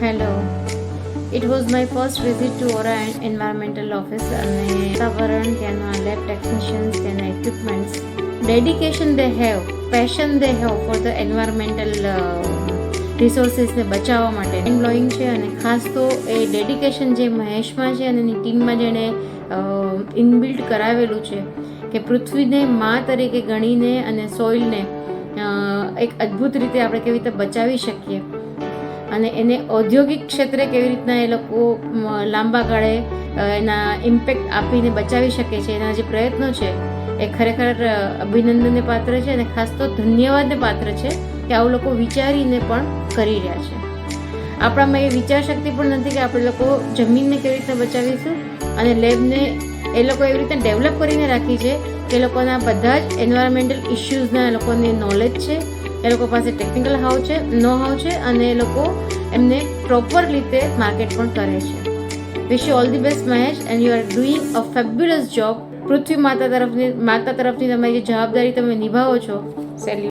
Hello. It was my first visit to Aura environmental office અને વાતાવરણ, ત્યાંના lab technicians, ત્યાંના equipments, dedication they have, passion they have for the environmental રિસોર્સિસને બચાવવા માટે mind blowing છે. અને ખાસ તો એ ડેડિકેશન જે મહેશમાં છે અને એની ટીમમાં જેણે ઇનબિલ્ટ કરાવેલું છે કે પૃથ્વીને મા તરીકે ગણીને અને સોઇલને એક અદ્ભુત રીતે આપણે કેવી રીતે બચાવી શકીએ અને એને ઔદ્યોગિક ક્ષેત્રે કેવી રીતના એ લોકો લાંબા ગાળે એના ઇમ્પેક્ટ આપીને બચાવી શકે છે, એના જે પ્રયત્નો છે એ ખરેખર અભિનંદનને પાત્ર છે અને ખાસ તો ધન્યવાદને પાત્ર છે કે આવું લોકો વિચારીને પણ કરી રહ્યા છે. આપણામાં એ વિચાર શક્તિ પણ નથી કે આપણે લોકો જમીનને કેવી રીતે બચાવીશું અને લેબને એ લોકો એવી રીતે ડેવલપ કરીને રાખી છે કે એ લોકોના બધા જ એન્વાયરમેન્ટલ ઇશ્યુઝના એ લોકોને નોલેજ છે, એ લોકો પાસે ટેકનિકલ નો હાવ છે અને એ લોકો એમને પ્રોપર રીતે માર્કેટ પણ કરે છે. Wish you all the best Mahesh, and you are doing a fabulous job. પૃથ્વી માતા તરફની તમારી જે જવાબદારી તમે નિભાવો છો, સેલ્યુટ.